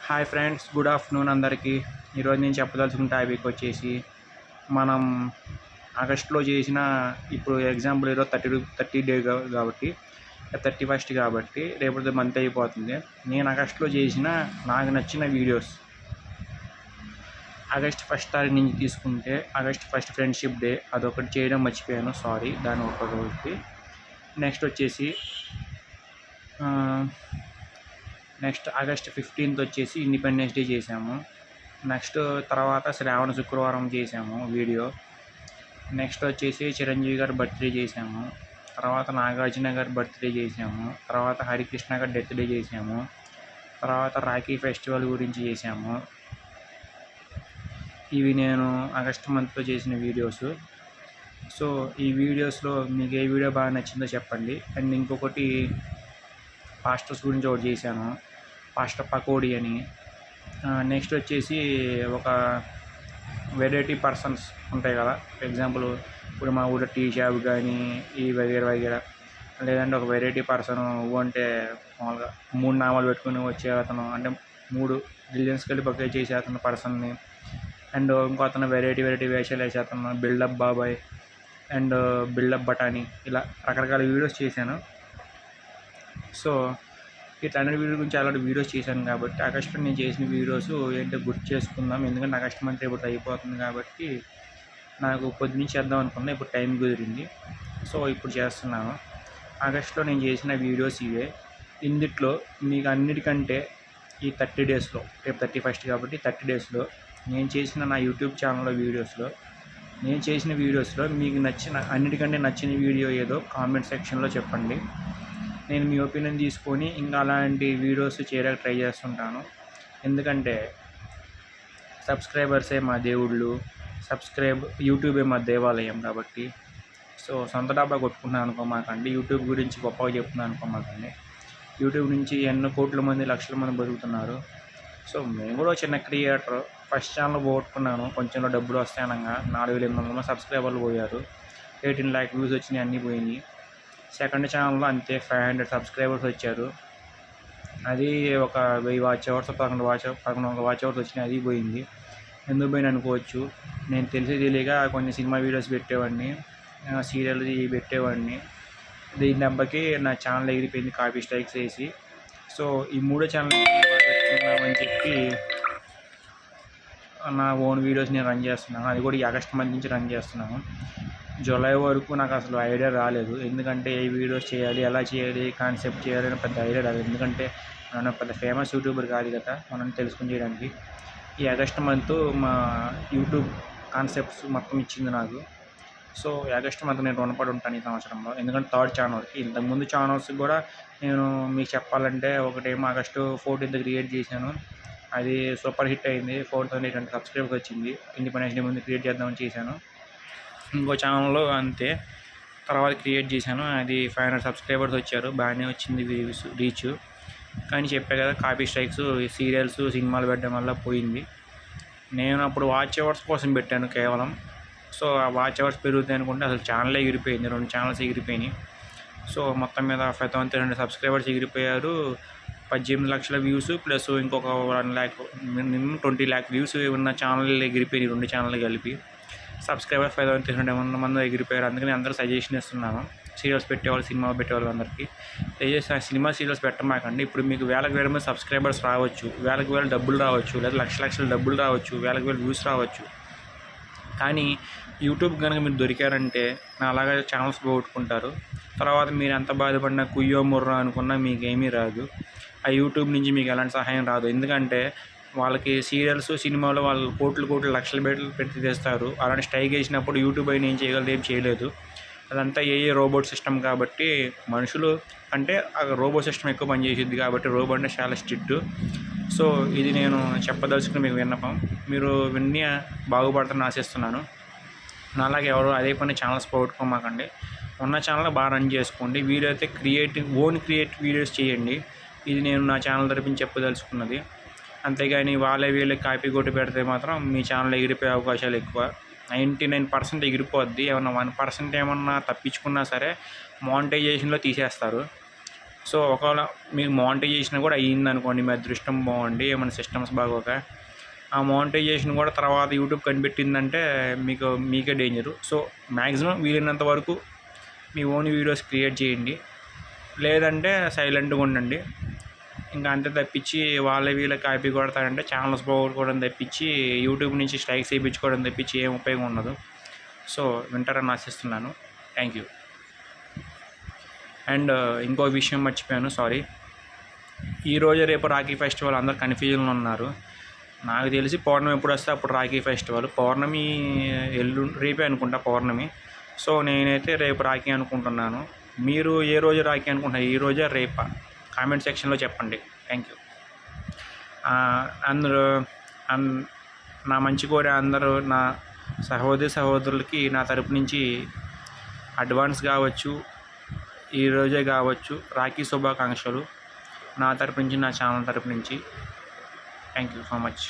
Hi friends, good afternoon అందరికీ. ఈరోజు నేను చెప్పదలుచుకున్న టాపిక్ వచ్చేసి మనం ఆగస్టులో చేసిన ఇప్పుడు ఎగ్జాంపుల్ ఈరోజు 30 డే కాబట్టి 31st కాబట్టి రేపు మంత్ అయిపోతుంది. నేను ఆగస్టులో చేసిన నాకు నచ్చిన వీడియోస్ ఆగస్ట్ 1 తారీఖు నుంచి తీసుకుంటే ఆగస్ట్ 1 ఫ్రెండ్షిప్ డే అదొకటి చేయడం మర్చిపోయాను, సారీ. దాని ఒక రోజుకి నెక్స్ట్ వచ్చేసి నెక్స్ట్ ఆగస్ట్ 15th వచ్చేసి ఇండిపెండెన్స్ డే చేసాము. నెక్స్ట్ తర్వాత శ్రావణ శుక్రవారం చేసాము వీడియో. నెక్స్ట్ వచ్చేసి చిరంజీవి గారి బర్త్డే చేసాము. తర్వాత నాగార్జున గారి బర్త్డే చేసాము. తర్వాత హరికృష్ణ గారి డెత్ డే చేసాము. తర్వాత రాఖీ ఫెస్టివల్ గురించి చేసాము. ఇవి నేను ఆగస్ట్ మంత్లో చేసిన వీడియోస్. సో ఈ వీడియోస్లో మీకు ఏ వీడియో బాగా నచ్చిందో చెప్పండి. అండ్ ఇంకొకటి పాస్టర్స్ గురించి ఒకటి చేశాను, పాస్టర్ పకోడీ అని. నెక్స్ట్ వచ్చేసి ఒక వెరైటీ పర్సన్స్ ఉంటాయి కదా, ఎగ్జాంపుల్ ఇప్పుడు మా ఊళ్ళో టీ షాప్ కానీ ఈ వగేరా లేదంటే ఒక వెరైటీ పర్సన్ అంటే మామూలుగా 3 నామాలు పెట్టుకుని వచ్చే అతను, అంటే 3 రిలీజన్స్ కలిపి ఒకే చేసే అతను పర్సన్ని. అండ్ ఇంకో అతను వెరైటీ వేషాలు వేసే అతను బిల్డప్ బాబాయ్ అండ్ బిల్డప్ బటానీ, ఇలా రకరకాల వీడియోస్ చేశాను. సో ఇట్లాంటి వీడియో గురించి అలాంటి వీడియోస్ చేశాను కాబట్టి ఆగస్టులో నేను చేసిన వీడియోస్ ఏంటో గుర్తు చేసుకుందాం. ఎందుకంటే ఆగస్ట్ మంత్ ఇప్పుడు అయిపోతుంది కాబట్టి నాకు పొద్దున్నే చేద్దాం అనుకున్నా, ఇప్పుడు టైం కుదిరింది. సో ఇప్పుడు చేస్తున్నాను. ఆగస్టులో నేను చేసిన వీడియోస్ ఇవే. ఇందుట్లో మీకు అన్నిటికంటే ఈ 30 డేస్లో, రేపు 31st కాబట్టి 30 డేస్లో నేను చేసిన నా యూట్యూబ్ ఛానల్లో నేను చేసిన వీడియోస్లో మీకు నచ్చిన అన్నిటికంటే నచ్చిన వీడియో ఏదో కామెంట్ సెక్షన్లో చెప్పండి. నేను మీ ఒపీనియన్ తీసుకొని ఇంకా అలాంటి వీడియోస్ చేయడానికి ట్రై చేస్తుంటాను. ఎందుకంటే సబ్స్క్రైబర్సే మా దేవుళ్ళు, యూట్యూబే మా దేవాలయం కాబట్టి. సో సొంత డబ్బా కొట్టుకున్నాను అనుకోమాకండి, యూట్యూబ్ గురించి గొప్పగా చెప్తున్నాను అనుకోమాకండి. యూట్యూబ్ నుంచి ఎన్నో కోట్ల మంది, లక్షల మంది బతుకుతున్నారు. సో మేము కూడా చిన్న క్రియేటర్. ఫస్ట్ ఛానల్ పోగొట్టుకున్నాను, కొంచెంలో డబ్బులు వస్తాయనగా 4800 సబ్స్క్రైబర్లు పోయారు, 18 lakh వ్యూస్ వచ్చినాయి, అన్నీ పోయినాయి. సెకండ్ ఛానల్లో అంతే 500 సబ్స్క్రైబర్స్ వచ్చారు, అది ఒక 1000 వాచ్ అవర్స్ 1100 వాచ్ అవర్స్ వచ్చినాయి, అది పోయింది. ఎందుకు పోయిన అనుకోవచ్చు. నేను తెలియక కొన్ని సినిమా వీడియోస్ పెట్టేవాడిని, సీరియల్ పెట్టేవాడిని. దీని దెబ్బకి నా ఛానల్ ఎగిరిపోయింది కాపీ స్ట్రైక్స్ వేసి. సో ఈ 3 ఛానల్ పెట్టుకుందామని చెప్పి నా ఓన్ వీడియోస్ నేను రన్ చేస్తున్నాను. అది కూడా ఈ ఆగస్ట్ మంత్ నుంచి రన్ చేస్తున్నాను. జూలై వరకు నాకు అసలు ఐడియా రాలేదు, ఎందుకంటే ఏ వీడియోస్ చేయాలి, ఎలా చేయాలి, కాన్సెప్ట్ చేయాలి అని పెద్ద ఐడియా రాలేదు. ఎందుకంటే మనం పెద్ద ఫేమస్ యూట్యూబర్ కాదు కదా మనం తెలుసుకుని చేయడానికి. ఈ ఆగస్ట్ మంత్ మా యూట్యూబ్ కాన్సెప్ట్స్ మొత్తం ఇచ్చింది నాకు. సో ఈ ఆగస్ట్ మంత్ నేను రుణపడి ఉంటాను ఈ సంవత్సరంలో. ఎందుకంటే 3rd ఛానల్కి, ఇంతకుముందు ఛానల్స్కి కూడా నేను మీకు చెప్పాలంటే ఒకటేమో ఆగస్టు 14th క్రియేట్ చేశాను, అది సూపర్ హిట్ అయింది, 4800 సబ్స్క్రైబర్స్ వచ్చింది. ఇండిపెండెన్స్ డే ముందు క్రియేట్ చేద్దామని చేశాను. ఇంకో ఛానల్లో అంతే తర్వాత క్రియేట్ చేశాను, అది 500 సబ్స్క్రైబర్స్ వచ్చారు, బాగానే వచ్చింది రీచ్. కానీ చెప్పే కదా కాపీ స్ట్రైక్స్, సీరియల్స్ సినిమాలు పెట్టడం వల్ల పోయింది. నేను అప్పుడు వాచ్ అవర్స్ కోసం పెట్టాను కేవలం. సో ఆ వాచ్ అవర్స్ పెరుగుతాయి అనుకుంటే అసలు ఛానలే ఎగిరిపోయింది, 2 ఛానల్స్ ఎగిరిపోయినాయి. సో మొత్తం మీద 5300 సబ్స్క్రైబర్స్ ఎగిరిపోయారు, 18 లక్షల వ్యూస్ ప్లస్ ఇంకొక 1 lakh, మినిమం 20 lakh వ్యూస్ ఉన్న ఛానల్ ఎగిరిపోయినాయి, 2 ఛానల్ కలిపి. సబ్స్క్రైబర్స్ 5300 మంది ఎగిరిపోయారు. అందుకని అందరూ సజెషన్ ఇస్తున్నాను, సీరియల్స్ పెట్టేవాళ్ళు, సినిమా పెట్టేవాళ్ళు అందరికీ దయచేసి సినిమా సీరియల్స్ పెట్టమాకండి. ఇప్పుడు మీకు వేలకు మంది సబ్స్క్రైబర్స్ రావచ్చు, వేల డబ్బులు రావచ్చు, లేదా లక్షల డబ్బులు రావచ్చు, వేల వ్యూస్ రావచ్చు. కానీ యూట్యూబ్ కనుక మీరు దొరికారంటే నా అలాగే ఛానల్స్ పోగొట్టుకుంటారు. తర్వాత మీరు ఎంత బాధపడినా కుయ్యో ముర్రో అనుకున్నా మీకు ఏమీ రాదు. ఆ యూట్యూబ్ నుంచి మీకు ఎలాంటి సహాయం రాదు. ఎందుకంటే వాళ్ళకి సీరియల్స్ సినిమాలో వాళ్ళు కోట్లు లక్షలు పెట్టి తెస్తారు. అలాంటి స్ట్రైక్ వేసినప్పుడు యూట్యూబ్ అయినా ఏం చేయగలదు, ఏం చేయలేదు. అదంతా రోబోట్ సిస్టమ్ కాబట్టి, మనుషులు అంటే ఆ రోబోట్ సిస్టమ్ ఎక్కువ పనిచేసిద్ది కాబట్టి రోబోట్ అంటే చాలా స్ట్రిక్ట్. సో ఇది నేను చెప్పదలుచుకుని మీకు విన్నపం, మీరు విన్ని బాగుపడతారని ఆశిస్తున్నాను. నాలాగే ఎవరు అదే పని ఛానల్స్ పోగొట్టుకోమాకండి, ఉన్న ఛానల్ బాగా రన్ చేసుకోండి. వీలైతే ఓన్ క్రియేట్ వీడియోస్ చేయండి. ఇది నేను నా ఛానల్ తరపున చెప్పదలుచుకున్నది. అంతేగాని వీళ్ళకి కాపీ కొట్టి పెడితే మాత్రం మీ ఛానల్ ఎగిరిపోయే అవకాశాలు ఎక్కువ. 99% ఎగిరిపోద్ది. ఏమన్నా 1% ఏమన్నా తప్పించుకున్నా సరే మానిటైజేషన్లో తీసేస్తారు. సో ఒకవేళ మీకు మానిటైజేషన్ కూడా అయ్యిందనుకోండి, మీ అదృష్టం బాగుండి ఏమైనా సిస్టమ్స్ బాగోక ఆ మానిటైజేషన్ కూడా తర్వాత యూట్యూబ్ కనిపెట్టిందంటే మీకే డేంజరు. సో మ్యాక్సిమం వీలైనంత వరకు మీ ఓన్ వీడియోస్ క్రియేట్ చేయండి, లేదంటే సైలెంట్గా ఉండండి. ఇంకా అంతే తప్పించి వీళ్ళకి కాపీ కొడతారంటే ఛానల్స్ పోగొట్టుకోవడం తప్పించి యూట్యూబ్ నుంచి స్ట్రైక్స్ వేయించుకోవడం తప్పించి ఏం ఉపయోగం ఉండదు. సో వింటారని ఆశిస్తున్నాను. Thank you. అండ్ ఇంకో విషయం మర్చిపోయాను, సారీ. ఈరోజు రేపు రాఖీ ఫెస్టివల్, అందరు కన్ఫ్యూజన్లో ఉన్నారు. నాకు తెలిసి పౌర్ణమి ఎప్పుడు వస్తే అప్పుడు రాఖీ ఫెస్టివల్. పౌర్ణమి రేపే అనుకుంటా పౌర్ణమి. సో నేనైతే రేపు రాఖీ అనుకుంటున్నాను. మీరు ఏ రోజు రాఖీ అనుకుంటున్నారు, ఈ రోజా రేపా? కామెంట్ సెక్షన్లో చెప్పండి. Thank you. అందరూ నా మంచి కోరే అందరూ నా సహోదరులకి నా తరపు నుంచి అడ్వాన్స్ కావచ్చు, ఈరోజే కావచ్చు, రాఖీ శుభాకాంక్షలు నా తరపు నుంచి, నా ఛానల్ తరపు నుంచి. Thank you so much.